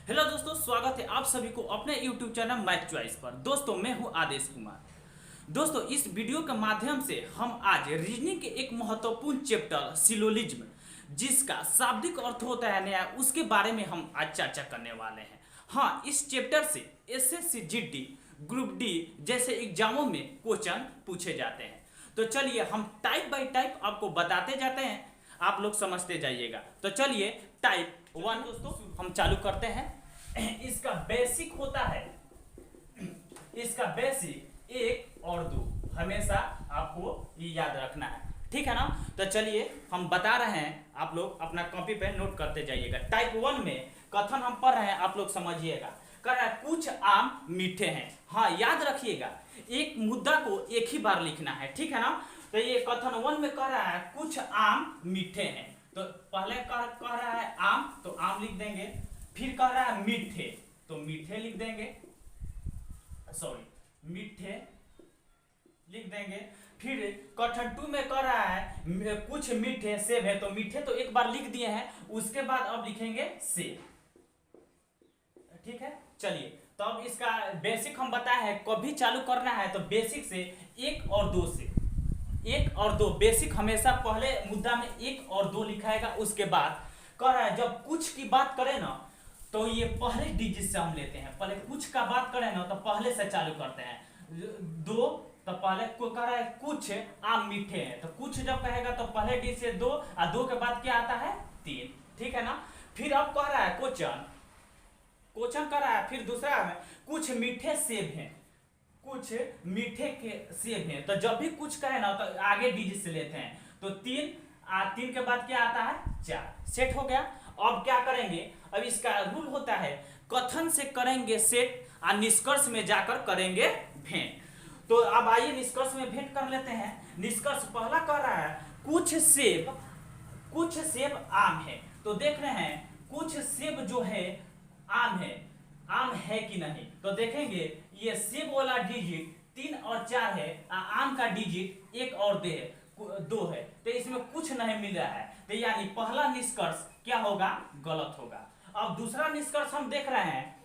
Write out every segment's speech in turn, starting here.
Hello दोस्तों, स्वागत है आप सभी को अपने YouTube चैनल मैथ चॉइस पर। दोस्तों मैं हूं आदेश कुमार। दोस्तों इस वीडियो के माध्यम से हम आज रीजनिंग के एक महत्वपूर्ण चैप्टर सिलोजिज्म, जिसका शाब्दिक अर्थ होता है न्याय, उसके बारे में हम आज चर्चा करने वाले हैं। हाँ, इस चैप्टर से SSC GD ग्रुप डी जैसे एग्जामों में क्वेश्चन पूछे जाते हैं। तो चलिए हम टाइप बाय टाइप आपको बताते जाते हैं, आप लोग समझते जाइएगा। तो चलिए टाइप 1 दोस्तों हम चालू करते हैं। इसका बेसिक होता है, इसका बेसिक 1 और 2 हमेशा आपको ये याद रखना है, ठीक है ना। तो चलिए हम बता रहे हैं, आप लोग अपना कॉपी पे नोट करते जाइएगा। टाइप 1 में कथन हम पढ़ रहे हैं, आप लोग समझिएगा। कह रहा है कुछ आम मीठे हैं। हाँ याद रखिएगा, एक मुद्दा को एक ही बार लिखना है, ठीक है ना। तो ये कथन 1 में कह रहा है कुछ आम मीठे हैं, तो पहले कह रहा है आम, तो आम लिख देंगे। फिर कह रहा है मीठे, तो मीठे लिख देंगे, सॉरी मीठे लिख देंगे। फिर कथन 2 में कह रहा है कुछ मीठे सेब है, तो मीठे तो एक बार लिख दिए हैं, उसके बाद अब लिखेंगे सेब, ठीक है। चलिए तो अब इसका बेसिक हम बताए हैं, कभी चालू करना है तो बेसिक से 1 और 2 से, 1 और 2 बेसिक हमेशा पहले मुद्दा में 1 और 2 लिखाएगा। उसके बाद कह रहा है जब कुछ की बात करें ना तो ये पहले डिजिट से हम लेते हैं। पहले कुछ का बात करें ना तो पहले से चालू करते हैं। 2 तो पहले को कह रहा है कुछ आम मीठे हैं, तो कुछ जब कहेगा तो पहले डिजिट से 2 और 2 के बाद क्या आता है 3, ठीक है ना। फिर अब कह रहा है क्वेश्चन कर रहा है, फिर दूसरा में कुछ मीठे सेब हैं, कुछ मीठे के सेब हैं। तो जब भी कुछ कहे ना तो आगे डिजिट से लेते हैं, तो 3 के बाद क्या आता है 4। सेट हो गया। अब क्या करेंगे, अब इसका रूल होता है कथन से करेंगे सेट और निष्कर्ष में जाकर करेंगे भेंट। तो अब आइए निष्कर्ष में भेंट कर लेते हैं। निष्कर्ष पहला कह रहा है कुछ सेब आम है, तो देख रहे हैं कुछ सेब जो है आम है कि नहीं। तो देखेंगे ये सेब वाला डिजिट 3 और 4 है, आम का डिजिट 1 और 2 है, तो इसमें कुछ नहीं मिल रहा है, तो यानी पहला निष्कर्ष क्या होगा, गलत होगा। अब दूसरा निष्कर्ष हम देख रहे हैं,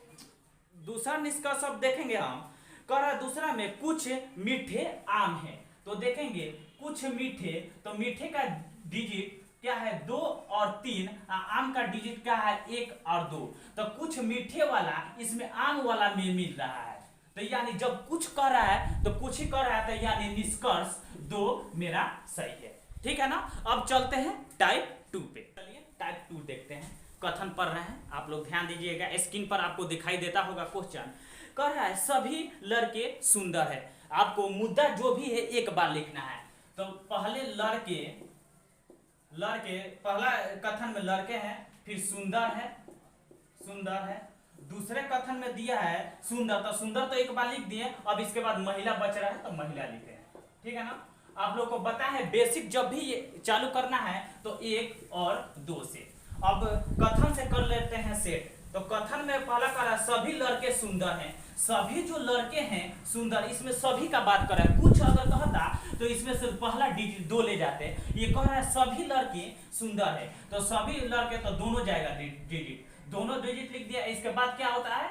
दूसरा निष्कर्ष अब देखेंगे हम। कह रहा है दूसरा में कुछ मीठे आम है, तो देखेंगे कुछ मीठे, तो मीठे का डिजिट क्या है 2 और 3, आम का डिजिट क्या है 1 और 2, तो कुछ मीठे वाला इसमें आम वाला में मिल रहा है, तो यानी जब कुछ कर रहा है तो कुछ ही कर रहा है, तो यानी निष्कर्ष 2 मेरा सही है, ठीक है ना। अब चलते हैं टाइप 2 पे। चलिए टाइप 2 देखते हैं। कथन पढ़ रहे हैं, आप लोग ध्यान दीजिएगा, स्क्रीन पर आपको दिखाई देता होगा क्वेश्चन। कह रहा है सभी लड़के सुंदर है। आपको मुद्दा जो भी है एक बार लिखना है। तो पहले लड़के पहला कथन में लड़के हैं, फिर सुंदर है। दूसरे कथन में दिया है सुंदर, तो सुंदर तो एक बार लिख दिए। अब इसके बाद महिला बच रहा है, तो महिला लिखे हैं, ठीक है ना। आप लोग को पता है बेसिक जब भी ये चालू करना है तो 1 और 2 से। अब कथन से कर लेते हैं सेट। तो कथन में पहला कह रहा है सभी लड़के सुंदर हैं। सभी जो लड़के हैं सुंदर, इसमें सभी का बात कर रहा है। कुछ अगर कहता तो इसमें से पहला डिजिट 2 ले जाते। ये कह रहा है सभी लड़के सुंदर है, तो सभी लड़के तो दोनों जाएगा डिजिट, दोनों डिजिट लिख दिया। इसके बाद क्या होता है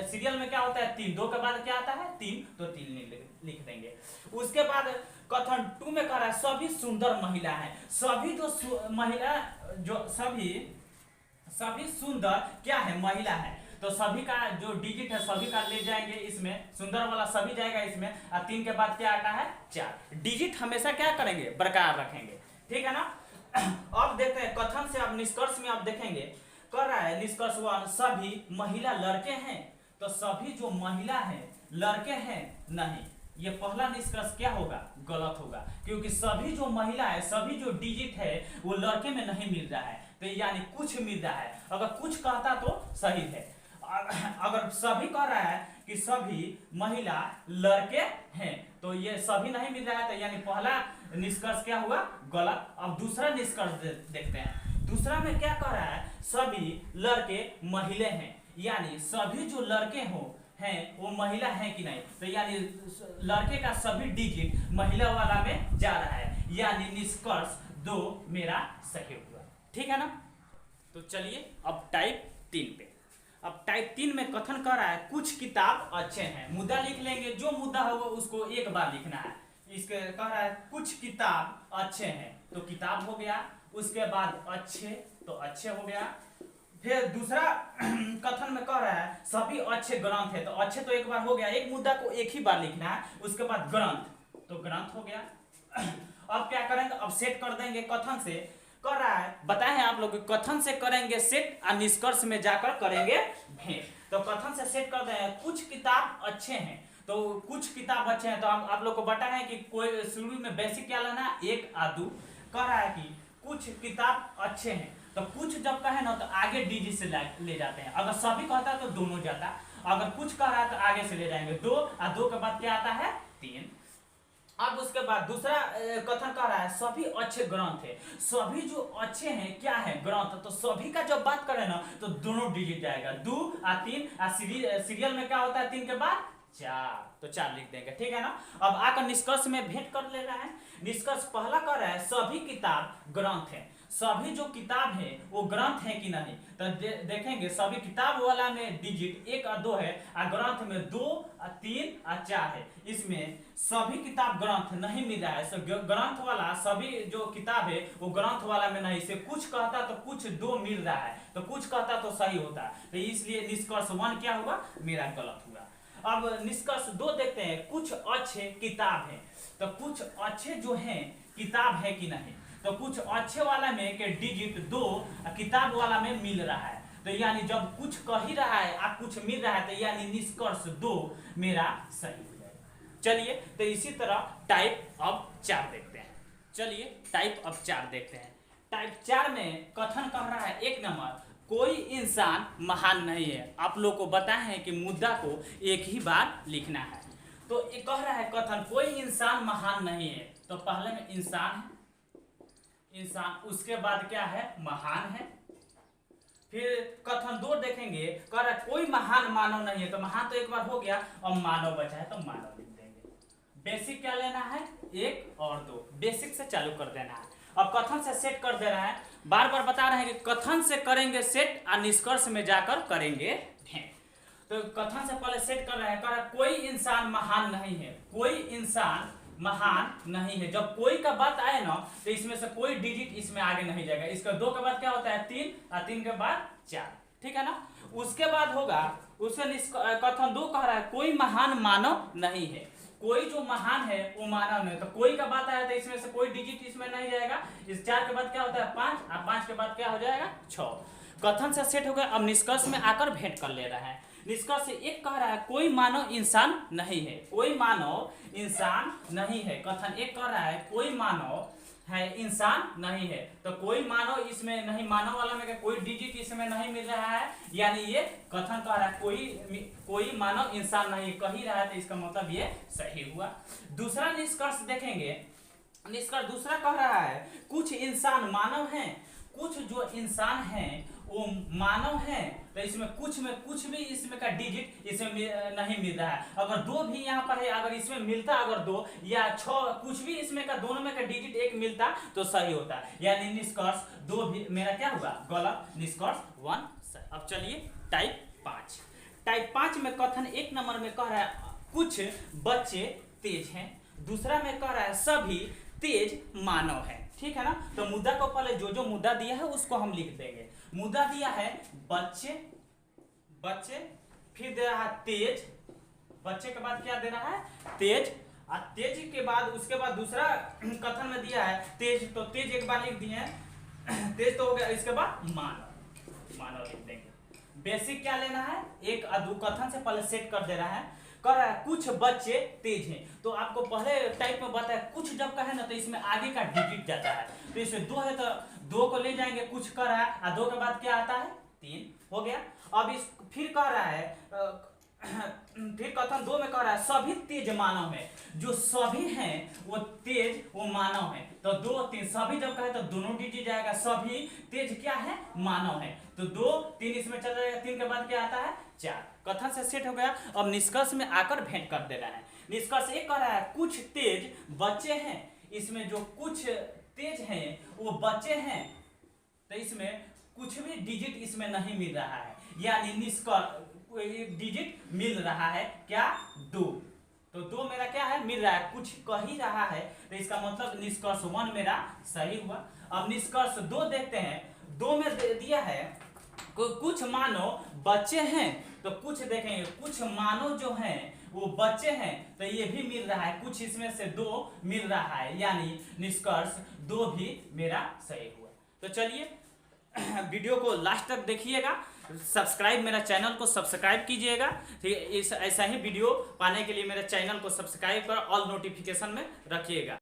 सीरियल में क्या होता है 3, 2 के बाद क्या आता है 3, तो 3 लिख देंगे। उसके बाद कथन 2 में कह रहा है सभी सुंदर महिला है। सभी जो महिला जो सभी सुंदर क्या है महिला है, तो सभी का जो डिजिट है सभी का ले जाएंगे, इसमें सुंदर वाला सभी जाएगा इसमें, और 3 के बाद क्या आता है 4। डिजिट हमेशा क्या करेंगे बरकरार रखेंगे, ठीक है ना। अब देखते हैं कथन से, अब निष्कर्ष में आप देखेंगे कर रहा है निष्कर्ष 1 सभी महिला लड़के हैं, तो सभी जो महिला है लड़के हैं नहीं। ये पहला निष्कर्ष क्या होगा, गलत होगा, क्योंकि सभी जो महिला है सभी जो डिजिट है वो लड़के में नहीं मिल रहा है, तो यानी कुछ मिल रहा है। अगर कुछ कहता तो सही है। अगर सभी कह रहा है कि सभी महिला लड़के हैं, तो ये सभी नहीं मिल रहा है, तो यानी पहला निष्कर्ष क्या हुआ, गलत। अब दूसरा निष्कर्ष देखते हैं। दूसरा में क्या कह रहा है सभी लड़के महिला हैं, यानी सभी जो लड़के हैं वो महिला है कि नहीं, तो यानी लड़के का सभी डिजिट महिला वाला में जा रहा है, यानी निष्कर्ष 2 मेरा सही हुआ, ठीक है ना। तो चलिए अब टाइप 3 पे। टाइप 3 में कथन कर रहा है कुछ किताब अच्छे हैं। मुद्दा लिख लेंगे, जो मुद्दा होगा उसको एक बार लिखना है। इसके कह रहा है कुछ किताब अच्छे हैं, तो किताब हो गया। उसके बाद अच्छे, तो अच्छे हो गया। फिर दूसरा कथन में कह रहा है सभी अच्छे ग्रंथ है, तो अच्छे तो एक बार हो गया, एक मुद्दा को एक ही बार लिखना है। उसके बाद ग्रंथ, तो ग्रंथ हो गया। अब क्या करेंगे, अब सेट कर देंगे कथन से। कर रहा है बताए हैं आप लोग, कथन से करेंगे सेट और निष्कर्ष में जाकर करेंगे भेंट। तो कथन से सेट कर देंगे कुछ किताब अच्छे हैं, तो कुछ किताब अच्छे हैं, तो आप लोग को बताया है कि कोई शुरू में बेसिक क्या लेना है, एक आदू। कह रहा है कि कुछ किताब अच्छे हैं, तो कुछ जब कहे ना तो आगे डीजी से ले जाते हैं। अगर सभी कहता है तो दोनों जाता, अगर कुछ कह रहा है तो आगे से ले जाएंगे दो, और दो के बाद क्या आता है, तीन। अब उसके बाद दूसरा कथन कर रहा है सभी अच्छे ग्रंथ है। सभी जो अच्छे हैं क्या है, ग्रंथ, तो सभी का जब बात करें ना तो दोनों डिजिट जाएगा, 2 और 3। सीरियल में क्या होता है 3 के बाद 4, तो 4 लिख देंगे, ठीक है ना। अब आकर निष्कर्ष में भेंट कर ले रहा है। निष्कर्ष पहला कर रहा है सभी किताब ग्रंथ है। सभी जो किताब है वो ग्रंथ है कि नहीं, तो देखेंगे सभी किताब वाला में डिजिट 1 और 2 है, और ग्रंथ में 2 और 3 और 4 है। इसमें सभी किताब ग्रंथ नहीं मिल रहा है, ग्रंथ वाला सभी जो किताब है वो ग्रंथ वाला में नहीं, से कुछ कहता तो कुछ 2 मिल रहा है, तो कुछ कहता तो सही होता है, तो इसलिए निष्कर्ष 1 क्या होगा, मेरा गलत होगा। अब निष्कर्ष 2 देखते हैं कुछ अच्छे किताब है, तो कुछ अच्छे जो हैं किताब है कि नहीं, तो कुछ अच्छे वाला में के डिजिट 2 किताब वाला में मिल रहा है, तो यानी जब कुछ कह ही रहा है आप कुछ मिल रहा है, तो यानी निष्कर्ष 2 मेरा सही हो जाएगा। चलिए तो इसी तरह टाइप अब 4 देखते हैं। चलिए टाइप अब 4 देखते हैं। टाइप 4 में कथन कह रहा है 1 नंबर कोई इंसान महान नहीं है। आप लोग को बताए हैं कि मुद्दा को एक ही बार लिखना है, तो ये कह रहा है कथन कोई इंसान महान नहीं है, तो पहले में इंसान है, इंसान, उसके बाद क्या है, महान है। फिर कथन 2 देखेंगे, कह रहा है कोई महान मानव नहीं है, तो महान तो एक बार हो गया, अब मानव बचा है तो मानव लिख देंगे। बेसिक क्या लेना है, 1 और 2, बेसिक से चालू कर देना है। अब कथन से सेट कर दे रहा है, बार बार बता रहे हैं कि कथन से करेंगे सेट और निष्कर्ष में जाकर करेंगे भेंट। तो कथन से पहले सेट कर रहे हैं, कह रहा है कोई इंसान महान नहीं है, कोई इंसान महान नहीं है। जब कोई का बात आए ना तो इसमें से कोई डिजिट इसमें आगे नहीं जाएगा। इसका 2 के बाद क्या होता है 3, और 3 के बाद 4, ठीक है ना। उसके बाद होगा उसका कथन 2 कह रहा है कोई महान मानव नहीं है, कोई जो महान है वो मानव नहीं, तो कोई का बात आया तो इसमें से कोई डिजिट इसमें नहीं जाएगा। इस 4 के बाद क्या होता है 5, और 5 के बाद क्या हो जाएगा 6। कथन से सेट हो गया। अब निष्कर्ष में आकर भेंट कर ले रहा है। निष्कर्ष से 1 कह रहा है कोई मानव इंसान नहीं है, कोई मानव इंसान नहीं है। कथन 1 कह रहा है कोई मानव है इंसान नहीं है, तो कोई मानव इसमें नहीं, मानव वाला में कोई डिजिट इसमें नहीं मिल रहा है, यानी ये कथन कह रहा है कोई मानव इंसान नहीं कह ही रहा है, तो इसका मतलब ये सही हुआ। दूसरा निष्कर्ष देखेंगे। निष्कर्ष दूसरा कह रहा है कुछ इंसान मानव हैं, कुछ जो इंसान हैं वो मानव हैं, तो इसमें कुछ में कुछ भी इसमें का डिजिट इसमें नहीं मिल रहा है। अगर 2 भी यहाँ पर है, अगर इसमें मिलता अगर 2 या 6 कुछ भी इसमें का दोनों में का डिजिट 1 मिलता तो सही होता, यानी निष्कर्ष 2 भी मेरा क्या हुआ गलत, निष्कर्ष 1 सही। अब चलिए टाइप 5। टाइप 5 में कथन 1 नंबर में कह रहा है कुछ बच्चे तेज हैं, दूसरा में कह रहा है सभी तेज मानव है, ठीक है ना। तो मुद्दा को पहले जो मुद्दा दिया है उसको हम लिख देंगे। मुद्दा दिया है बच्चे, बच्चे, फिर दे रहा है तेज, बच्चे के बाद क्या दे रहा है तेज, और तेज के बाद उसके बाद दूसरा कथन में दिया है तेज, तो तेज एक बार लिख दिए हैं, तेज तो हो गया। इसके बाद मानव, मानव लिख देंगे। बेसिक क्या लेना है 1 और 2, कथन से पहले सेट कर दे रहा है। कर रहा है कुछ बच्चे तेज हैं, तो आपको पहले टाइप में बताया कुछ जब कहे ना तो इसमें आगे का डिजिट जाता है, तो इसमें 2 है तो 2 को ले जाएंगे, कुछ कर रहा है, और 2 के बाद क्या आता है 3 हो गया। अब इस फिर कह रहा है फिर कथन 2 में कह रहा है सभी तेज मानव है, जो सभी हैं वो तेज वो मानव है, तो 2 3 सभी जब कहे तो दोनों डिजिट जाएगा, सभी तेज क्या है मानव है, तो 2 3 इसमें चल जाएगा, 3 के बाद क्या आता है 4। कथन से सेट हो गया। अब निष्कर्ष में आकर भेंट कर दे रहा है। निष्कर्ष 1 कह रहा है कुछ तेज बच्चे हैं, इसमें जो कुछ तेज हैं वो बच्चे हैं, तो इसमें कुछ भी डिजिट इसमें नहीं मिल रहा है, यानी निष्कर्ष एक डिजिट मिल रहा है क्या 2। तो 2 मेरा क्या है मिल रहा है, कुछ कह ही रहा है, तो इसका मतलब निष्कर्ष 1 मेरा सही हुआ। अब निष्कर्ष 2 देखते हैं। 2 में दे दिया है कुछ मानो बच्चे हैं, तो कुछ देखेंगे कुछ मानो जो हैं वो बच्चे हैं, तो ये भी मिल रहा है, कुछ इसमें से 2 मिल रहा है, यानी निष्कर्ष 2 भी मेरा सही हुआ। तो चलिए वीडियो को लास्ट तक देखिएगा, सब्सक्राइब मेरा चैनल को सब्सक्राइब कीजिएगा, ठीक है। इस ऐसा ही वीडियो पाने के लिए मेरे चैनल को सब्सक्राइब कर ऑल नोटिफिकेशन में रखिएगा।